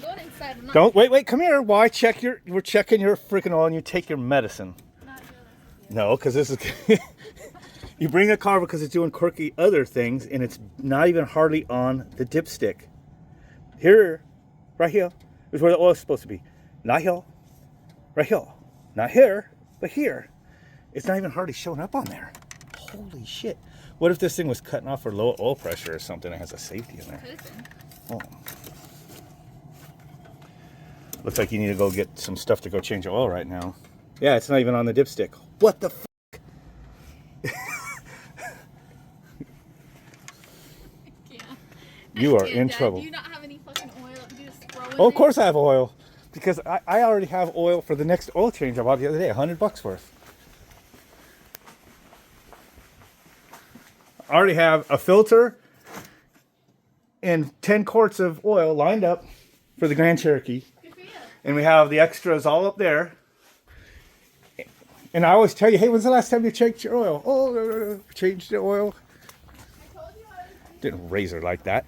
I'm going inside. I'm not. Don't wait. Come here. Why check your? We're checking your freaking oil, and you take your medicine. Not doing this. No, because this is. You bring a car because it's doing quirky other things, and it's not even hardly on the dipstick. Here, right here, is where the oil is supposed to be. Not here, right here, not here, but here. It's not even hardly showing up on there. Holy shit! What if this thing was cutting off for low oil pressure or something? That has a safety in there. Oh. Looks like you need to go get some stuff to go change the oil right now. Yeah, it's not even on the dipstick. What the fuck? You are in trouble. Do you not have any fucking oil? You just throw it Oh, of course I have oil. Because I already have oil for the next oil change I bought the other day. $100 worth. I already have a filter and 10 quarts of oil lined up for the Grand Cherokee. Good for you. And we have the extras all up there. And I always tell you, hey, when's the last time you checked your oil? Oh, changed the oil. I told you I was. Didn't razor like that.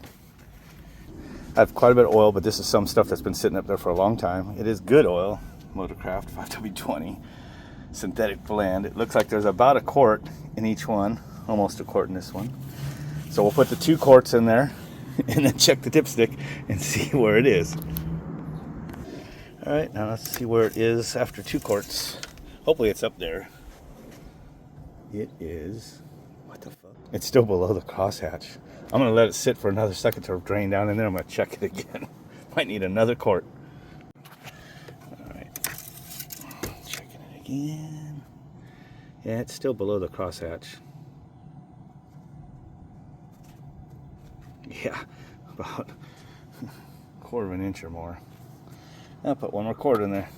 I have quite a bit of oil, but this is some stuff that's been sitting up there for a long time. It is good oil, Motorcraft 5W20 synthetic blend. It looks like there's about a quart in each one, almost a quart in this one. So we'll put the 2 quarts in there and then check the dipstick and see where it is. All right, now let's see where it is after 2 quarts. Hopefully it's up there. It is. What the fuck? It's still below the crosshatch. I'm going to let it sit for another second to drain down in there. I'm going to check it again. Might need another quart. All right. Checking it again. Yeah, it's still below the crosshatch. Yeah, about a quarter of an inch or more. I'll put 1 more quart in there.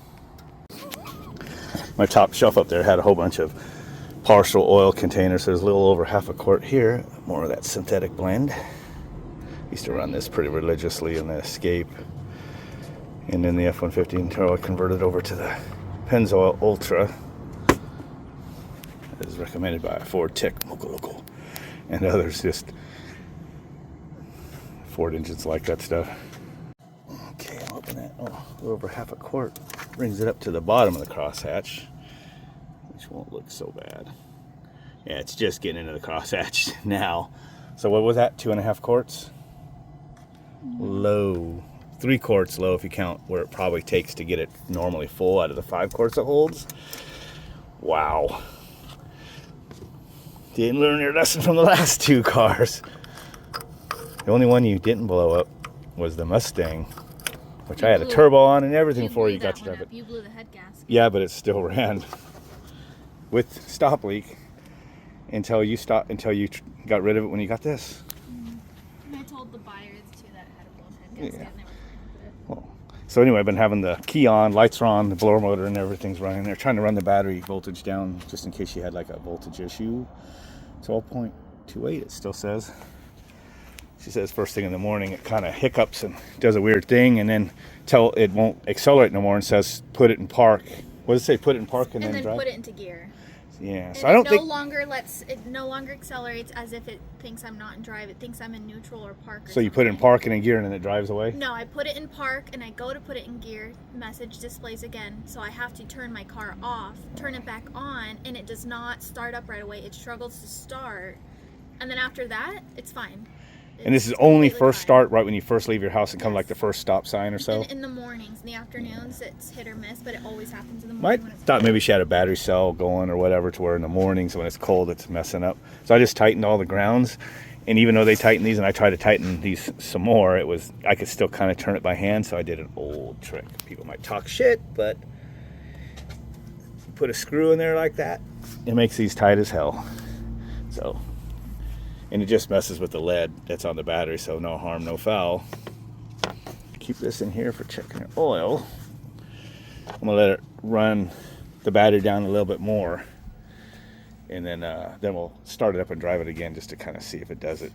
My top shelf up there had a whole bunch of partial oil containers, so there's a little over half a quart here. More of that synthetic blend. Used to run this pretty religiously in the Escape, and then the F-150 until I converted over to the Pennzoil Ultra. It is recommended by Ford Tech Local and others. Just Ford engines like that stuff. Okay, I'll open that. Oh, a little over half a quart. Brings it up to the bottom of the crosshatch, which won't look so bad. Yeah, it's just getting into the crosshatch now. So what was that, 2.5 quarts? Low. 3 quarts low if you count where it probably takes to get it normally full out of the 5 quarts it holds. Wow. Didn't learn your lesson from the last 2 cars. The only one you didn't blow up was the Mustang, which I had a turbo on and everything before you got to drive it. You blew the head gasket. Yeah, but it still ran with stop leak until you got rid of it when you got this. And I told the buyers too that it had a blown head gasket and they were fine with it. Well, so anyway, I've been having the key on, lights are on, the blower motor and everything's running. They're trying to run the battery voltage down just in case you had like a voltage issue. 12.28 it still says. She says first thing in the morning it kind of hiccups and does a weird thing, and then till it won't accelerate no more and says put it in park. What does it say? Put it in park and then drive? Put it into gear. Yeah, And so I don't think it no longer accelerates as if it thinks I'm not in drive. It thinks I'm in neutral or park. so. You put it in park and in gear and then it drives away. No, I put it in park and I go to put it in gear. Message displays again, so I have to turn my car off, turn it back on, and it does not start up right away. It struggles to start, and then after that, it's fine. And this is only first start right when you first leave your house and come like the first stop sign or so? In the mornings. In the afternoons, it's hit or miss, but it always happens in the I morning when it's thought cold. maybe she had a battery cell going or whatever to where in the mornings when it's cold it's messing up. So I just tightened all the grounds, and even though they tightened these and I tried to tighten these some more, I could still kind of turn it by hand, so I did an old trick. People might talk shit, but you put a screw in there like that, it makes these tight as hell. So... and it just messes with the lead that's on the battery, so no harm, no foul. Keep this in here for checking your oil. I'm gonna let it run the battery down a little bit more, and then we'll start it up and drive it again just to kind of see if it does it.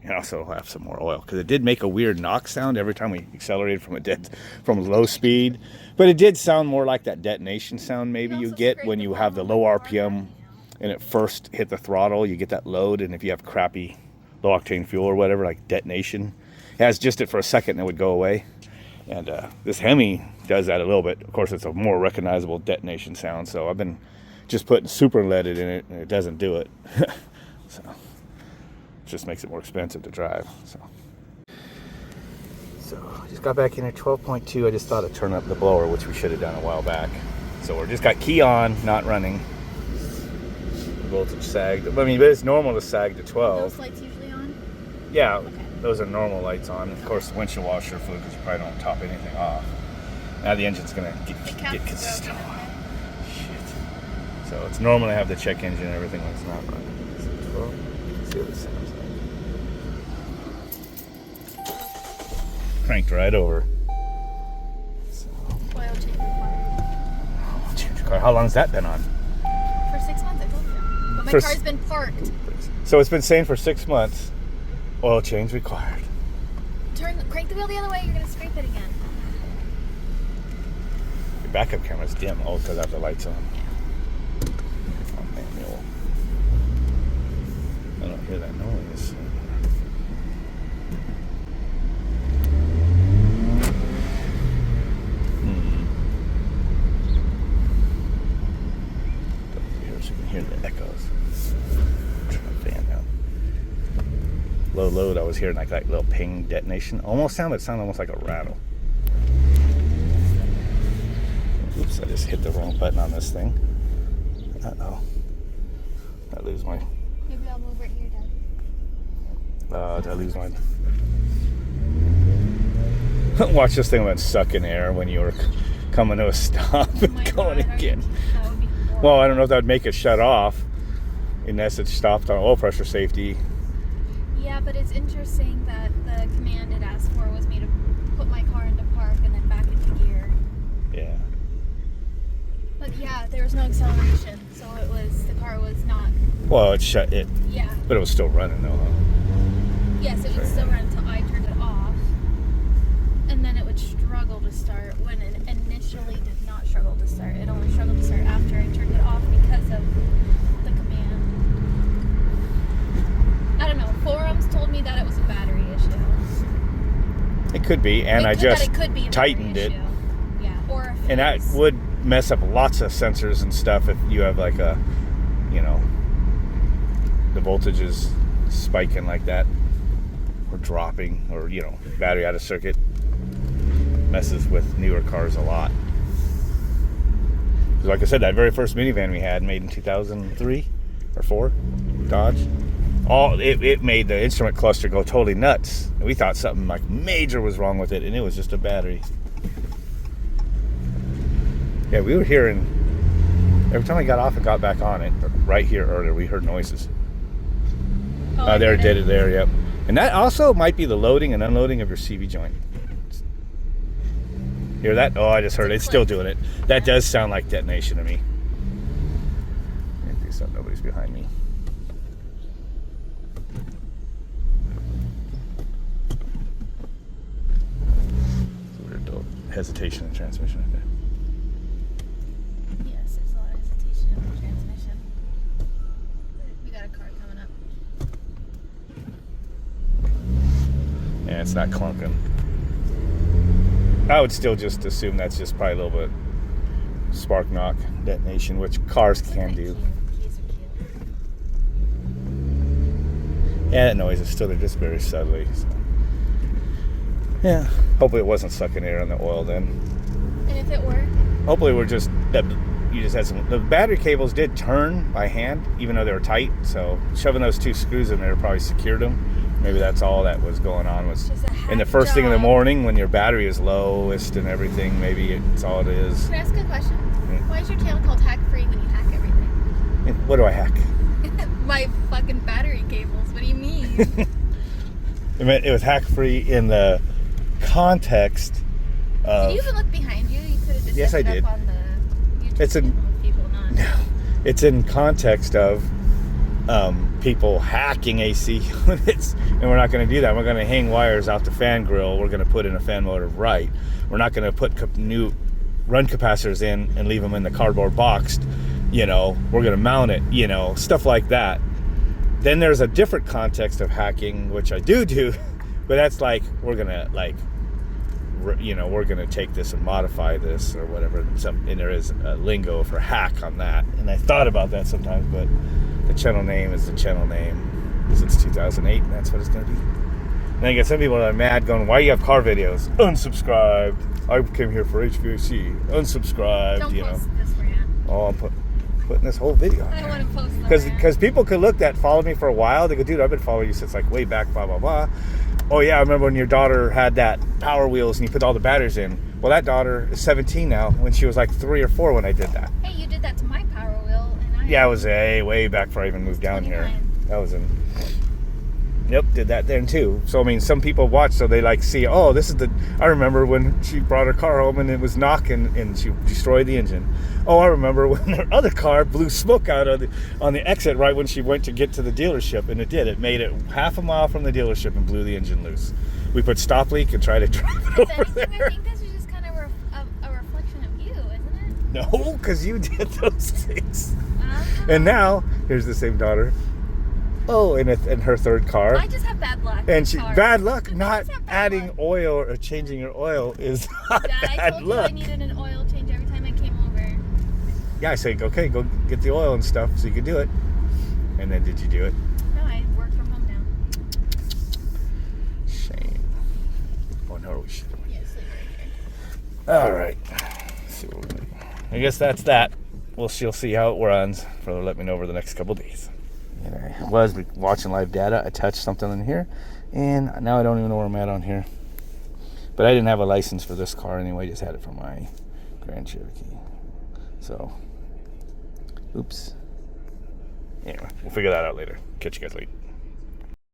And also it'll have some more oil because it did make a weird knock sound every time we accelerated from low speed, but it did sound more like that detonation sound maybe you get when you have the low RPM. And it first hit the throttle, you get that load, and if you have crappy low octane fuel or whatever, like detonation, It has just it for a second and it would go away. And this Hemi does that a little bit. Of course, it's a more recognizable detonation sound. So I've been just putting super leaded in it, and it doesn't do it. So it just makes it more expensive to drive. So I just got back in at 12.2. I just thought I'd turn up the blower, which we should have done a while back. So we're just got key on, not running. The voltage sagged. I mean, but it's normal to sag to 12. Those lights usually on? Yeah. Okay. Those are normal lights on. Of course, the windshield washer fluid because you probably don't top anything off. Now the engine's gonna get consistent. Shit. So it's normal to have the check engine and everything when it's not running. So 12. Let's see what it sounds like. Cranked right over. So. Oil change required. Oh, change your car. How long's that been on? For 6 months, I told you. But my car's been parked. So it's been saying for 6 months. Oil change required. Crank the wheel the other way, you're going to scrape it again. Your backup camera's dim. Oh, because I have the lights on. On manual. I don't hear that noise. Here so you can hear the echoes. Turn the fan down. Low load, I was hearing like that little ping detonation. It sounded almost like a rattle. Oops, I just hit the wrong button on this thing. Uh-oh. I lose my... Maybe I'll move right here, Dad. Did I lose mine? Watch this thing went sucking air when you were coming to a stop and going again. That would be horrible. Well, I don't know if that would make it shut off unless it stopped on oil pressure safety. Yeah, but it's interesting that the command it asked for was me to put my car into park and then back into gear. Yeah. But yeah, there was no acceleration, so the car was not. Well, it shut it. Yeah. But it was still running though, huh? Yes, it would still run until I turned it off, and then it would struggle to start when it initially did not struggle to start. It only struggled to start after I turned it off because of the command. I don't know. Forums told me that it was a battery issue. It could be, and I just tightened it. Yeah, or if and that would mess up lots of sensors and stuff if you have like a, the voltage is spiking like that, or dropping, or battery out of circuit. Messes with newer cars a lot. Like I said, that very first minivan we had, made in 2003 or 4, Dodge. It made the instrument cluster go totally nuts. And we thought something like major was wrong with it, and it was just a battery. Yeah, we were hearing, every time I got off and got back on it, right here earlier, we heard noises. There, did it there, yep. And that also might be the loading and unloading of your CV joint. Hear that? Oh, I just heard it. It's still doing it. That does sound like detonation to me. Do something, nobody's behind me. Hesitation in transmission right there. Yes, there's a lot of hesitation in the transmission. We got a car coming up. Yeah, it's not clunking. I would still just assume that's just probably a little bit spark knock detonation, which cars can do. Keys are cute. Yeah, that noise is still there, just very subtly. So. Yeah, hopefully it wasn't sucking air on the oil then. And if it were? Hopefully you just had some. The battery cables did turn by hand, even though they were tight. So shoving those 2 screws in there probably secured them. Maybe that's all that was going on. Was in the first thing in the morning when your battery is lowest and everything. Maybe it's all it is. Can I ask a question? Why is your channel called Hack Free when you hack everything? What do I hack? My fucking battery cables. What do you mean? It was hack free in the context of. Did you even look behind you? You could have just Yes, I did. up on the YouTube It's channel with people not. No, it's in context of people hacking AC units, and we're not going to do that. We're going to hang wires out the fan grill. We're going to put in a fan motor right. We're not going to put new run capacitors in and leave them in the cardboard box. We're going to mount it. Stuff like that. Then there's a different context of hacking, which I do, But that's like, we're gonna like, we're gonna take this and modify this or whatever. And there is a lingo for hack on that. And I thought about that sometimes, but the channel name is the channel name since 2008, and that's what it's gonna be. And I get some people that are mad going, why do you have car videos? Unsubscribed. I came here for HVAC. Unsubscribed. Don't post this rant. Oh, I'm putting this whole video on I don't there. want to post that. Because people could look that followed me for a while. They go, dude, I've been following you since like way back, blah, blah, blah. Oh, yeah, I remember when your daughter had that Power Wheels and you put all the batteries in. Well, that daughter is 17 now when she was like 3 or 4 when I did that. Hey, you did that to my Power Wheel. And Yeah, it was way back before I even moved down 29. here. That was in... Yep, did that then too. So, I mean, some people watch so they like see, oh, this is the... I remember when she brought her car home and it was knocking and she destroyed the engine. Oh, I remember when her other car blew smoke out on the exit right when she went to get to the dealership, and it did. It made it half a mile from the dealership and blew the engine loose. We put stop leak and tried to drive it over there. I think this is just kind of a reflection of you, isn't it? No, because you did those things. And now, here's the same daughter. Oh, in her third car. I just have bad luck. And she, cars. bad luck, I not just have bad adding luck. oil or changing your oil is not Dad, I bad told luck. you I needed an oil change every time I came over. Yeah, I said, okay, go get the oil and stuff so you can do it. And then did you do it? No, I work from home now. Shame. Oh, no, we should have. Yeah, sleep right here. All right. Let's see what we do. I guess that's that. She'll see how it runs. Further, let me know over the next couple days. And I was watching live data. I touched something in here, and now I don't even know where I'm at on here. But I didn't have a license for this car anyway. Just had it for my Grand Cherokee. So, oops. Anyway, we'll figure that out later. Catch you guys later.